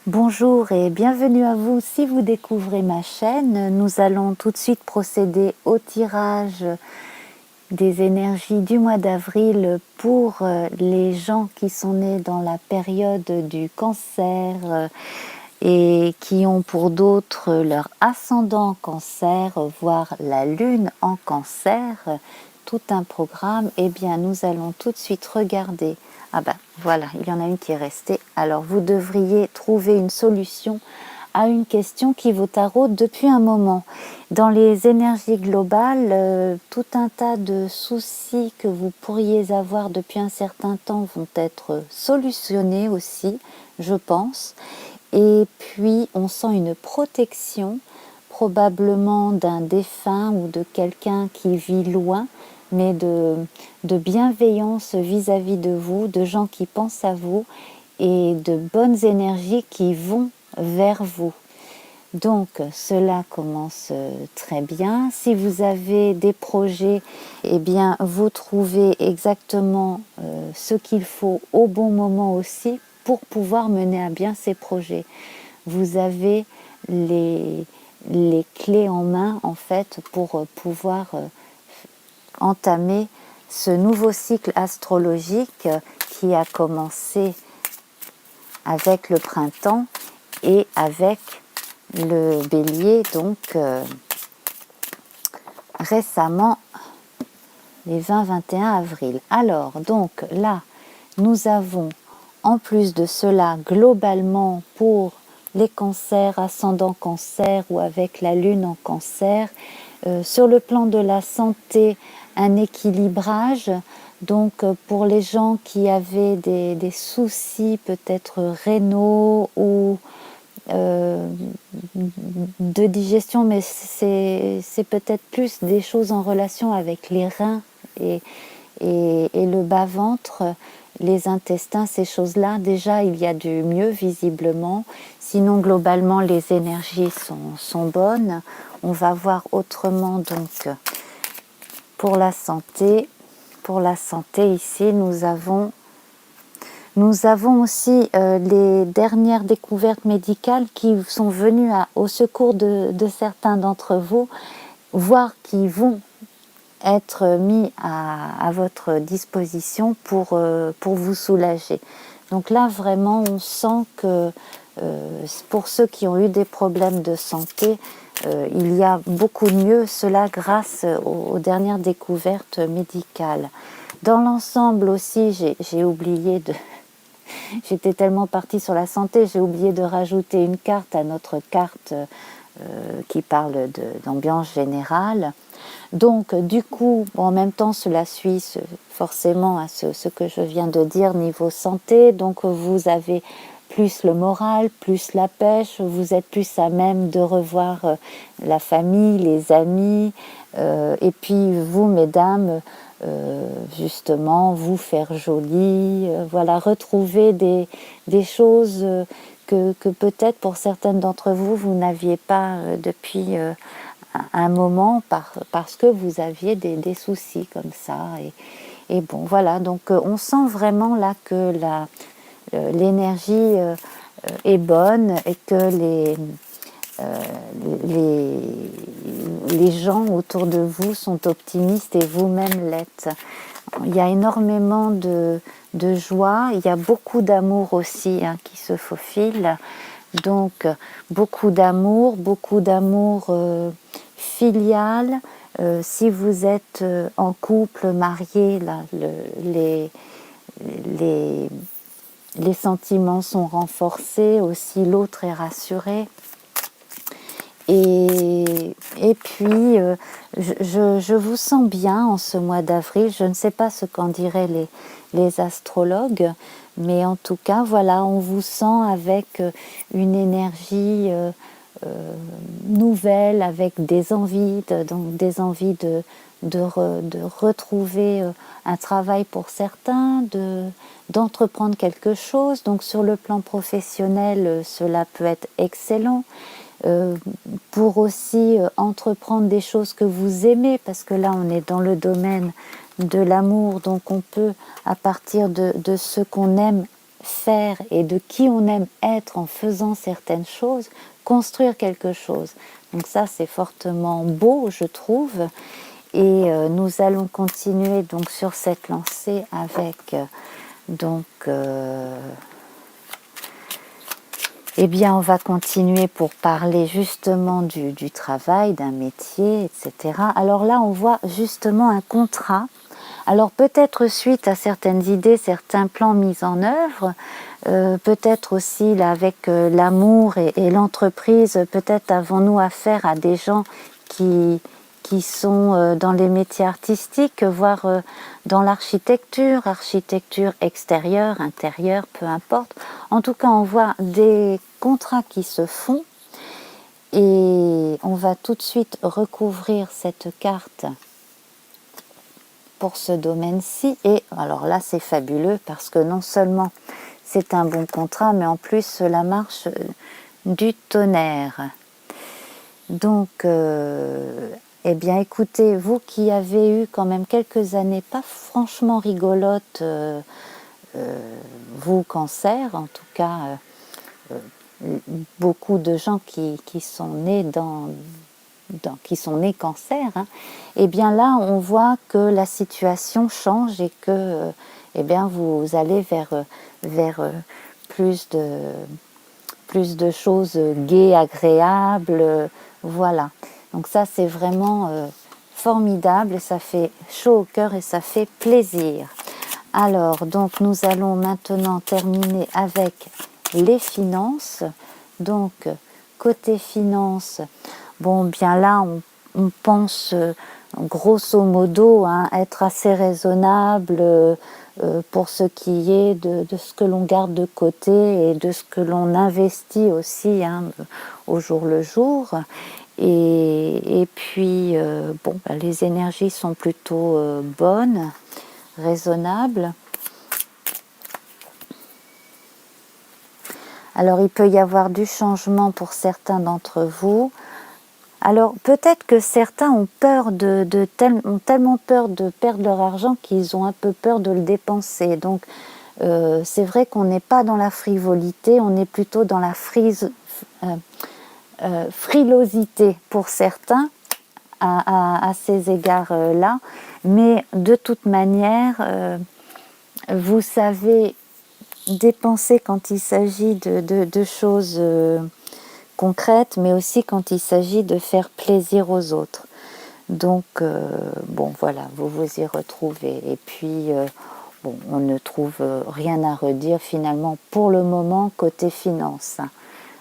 Bonjour et bienvenue à vous si vous découvrez ma chaîne. Nous allons tout de suite procéder au tirage des énergies du mois d'avril pour les gens qui sont nés dans la période du cancer et qui ont pour d'autres leur ascendant en cancer, voire la lune en cancer, tout un programme. Eh bien, nous allons tout de suite regarder. Ah ben voilà, il y en a une qui est restée. Alors vous devriez trouver une solution à une question qui vous taraude depuis un moment. Dans les énergies globales, tout un tas de soucis que vous pourriez avoir depuis un certain temps vont être solutionnés aussi, je pense. Et puis on sent une protection, probablement d'un défunt ou de quelqu'un qui vit loin, mais de bienveillance vis-à-vis de vous, de gens qui pensent à vous et de bonnes énergies qui vont vers vous. Donc cela commence très bien. Si vous avez des projets, eh bien vous trouvez exactement ce qu'il faut au bon moment aussi pour pouvoir mener à bien ces projets. Vous avez les clés en main en fait pour pouvoir entamer ce nouveau cycle astrologique qui a commencé avec le printemps et avec le bélier, donc récemment les 20-21 avril. Alors, donc là, nous avons en plus de cela, globalement pour les cancers, ascendant cancer ou avec la lune en cancer, sur le plan de la santé, un équilibrage. Donc pour les gens qui avaient des soucis peut-être rénaux ou de digestion, mais c'est peut-être plus des choses en relation avec les reins et le bas-ventre, les intestins, ces choses-là. Déjà, il y a du mieux visiblement. Sinon, globalement, les énergies sont bonnes. On va voir autrement donc pour la santé. Pour la santé, ici, nous avons aussi les dernières découvertes médicales qui sont venues au secours de certains d'entre vous, voire qui vont être mis à votre disposition pour vous soulager. Donc là, vraiment, on sent que pour ceux qui ont eu des problèmes de santé, il y a beaucoup de mieux, cela grâce aux dernières découvertes médicales. Dans l'ensemble aussi, j'ai oublié de... J'étais tellement partie sur la santé, j'ai oublié de rajouter une carte à notre carte qui parle d'ambiance générale. Donc, du coup, en même temps, cela suit forcément à ce que je viens de dire niveau santé. Donc, vous avez plus le moral, plus la pêche, vous êtes plus à même de revoir la famille, les amis, et puis vous, mesdames, justement, vous faire jolie, voilà, retrouver des choses que peut-être pour certaines d'entre vous, vous n'aviez pas depuis un moment parce que vous aviez des soucis comme ça. Et bon, voilà, donc on sent vraiment là que l'énergie est bonne et que les gens autour de vous sont optimistes et vous-même l'êtes. Il y a énormément de joie, il y a beaucoup d'amour aussi qui se faufile. Donc beaucoup d'amour filial. Si vous êtes en couple, marié, là, les sentiments sont renforcés, aussi l'autre est rassuré. Et puis, je vous sens bien en ce mois d'avril. Je ne sais pas ce qu'en diraient les astrologues, mais en tout cas, voilà, on vous sent avec une énergie nouvelle, avec des envies, de retrouver un travail pour certains, d'entreprendre quelque chose. Donc sur le plan professionnel, cela peut être excellent. Pour aussi entreprendre des choses que vous aimez, parce que là on est dans le domaine de l'amour, donc on peut à partir de ce qu'on aime faire et de qui on aime être en faisant certaines choses, construire quelque chose. Donc ça, c'est fortement beau, je trouve. Et nous allons continuer donc sur cette lancée avec eh bien, on va continuer pour parler justement du travail, d'un métier, etc. Alors là, on voit justement un contrat. Alors peut-être suite à certaines idées, certains plans mis en œuvre, peut-être aussi là, avec l'amour et l'entreprise, peut-être avons-nous affaire à des gens qui sont dans les métiers artistiques, voire dans l'architecture, architecture extérieure, intérieure, peu importe. En tout cas, on voit des contrats qui se font et on va tout de suite recouvrir cette carte pour ce domaine-ci. Et alors là, c'est fabuleux parce que non seulement c'est un bon contrat, mais en plus, cela marche du tonnerre. Donc, eh bien, écoutez, vous qui avez eu quand même quelques années pas franchement rigolotes, vous, cancer, en tout cas, beaucoup de gens qui sont nés qui sont nés cancer, hein, eh bien là, on voit que la situation change et que, eh bien, vous allez vers plus de choses gaies, agréables, voilà. Donc ça, c'est vraiment formidable et ça fait chaud au cœur et ça fait plaisir. Alors, donc, nous allons maintenant terminer avec les finances. Donc, côté finances, bon, bien là, on pense grosso modo être assez raisonnable pour ce qui est de ce que l'on garde de côté et de ce que l'on investit aussi au jour le jour. Et puis, bon, les énergies sont plutôt bonnes, raisonnables. Alors, il peut y avoir du changement pour certains d'entre vous. Alors, peut-être que certains ont peur ont tellement peur de perdre leur argent qu'ils ont un peu peur de le dépenser. Donc, c'est vrai qu'on n'est pas dans la frivolité, on est plutôt dans la frilosité pour certains à ces égards-là. Mais de toute manière, vous savez dépenser quand il s'agit de choses concrètes, mais aussi quand il s'agit de faire plaisir aux autres. Donc, bon, voilà, vous vous y retrouvez. Et puis, bon, on ne trouve rien à redire finalement pour le moment côté finance.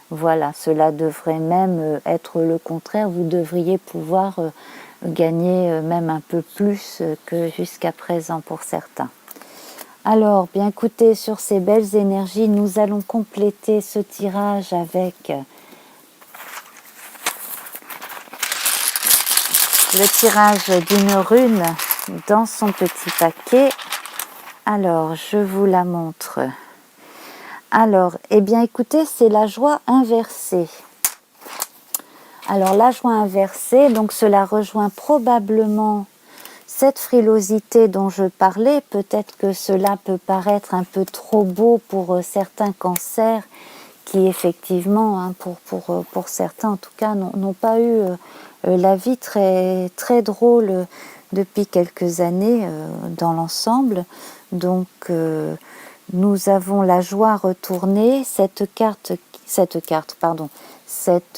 Voilà, cela devrait même être le contraire. Vous devriez pouvoir gagner même un peu plus que jusqu'à présent pour certains. Alors, bien écoutez, sur ces belles énergies, nous allons compléter ce tirage avec le tirage d'une rune dans son petit paquet. Alors, je vous la montre. Alors, eh bien écoutez, c'est la joie inversée. Alors, la joie inversée, donc cela rejoint probablement cette frilosité dont je parlais. Peut-être que cela peut paraître un peu trop beau pour certains cancers qui effectivement, pour certains en tout cas, n'ont pas eu la vie très, très drôle depuis quelques années dans l'ensemble. Donc, nous avons la joie retournée, cette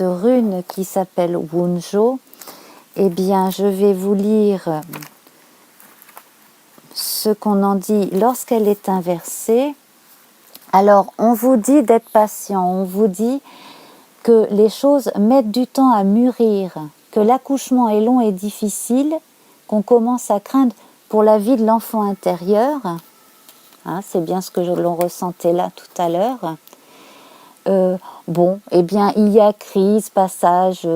rune qui s'appelle Wunjo. Eh bien, je vais vous lire ce qu'on en dit lorsqu'elle est inversée. Alors, on vous dit d'être patient, on vous dit que les choses mettent du temps à mûrir, que l'accouchement est long et difficile, qu'on commence à craindre pour la vie de l'enfant intérieur. Hein, c'est bien ce que l'on ressentait là tout à l'heure. Bon, eh bien, il y a crise, passage,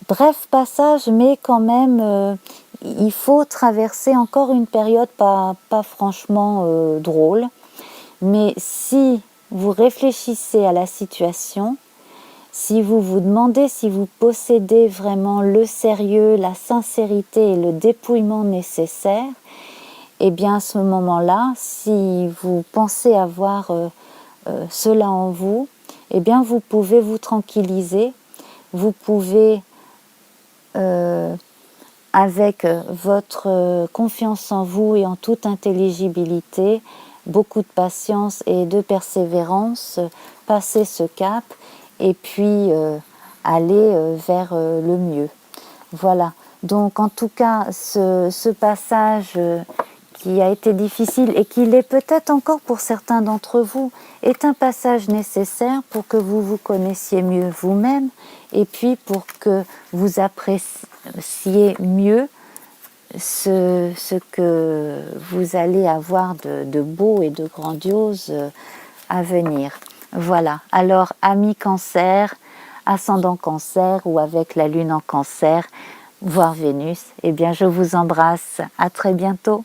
bref passage, mais quand même, il faut traverser encore une période pas franchement drôle. Mais si vous réfléchissez à la situation, si vous vous demandez si vous possédez vraiment le sérieux, la sincérité et le dépouillement nécessaires, eh bien à ce moment-là, si vous pensez avoir cela en vous, eh bien vous pouvez vous tranquilliser, vous pouvez avec votre confiance en vous et en toute intelligibilité, beaucoup de patience et de persévérance, passer ce cap et puis aller vers le mieux. Voilà, donc en tout cas ce passage qui a été difficile et qui l'est peut-être encore pour certains d'entre vous, est un passage nécessaire pour que vous vous connaissiez mieux vous-même et puis pour que vous appréciez mieux ce que vous allez avoir de beau et de grandiose à venir. Voilà, alors amis Cancer, ascendant Cancer ou avec la Lune en Cancer, voire Vénus, eh bien je vous embrasse, à très bientôt.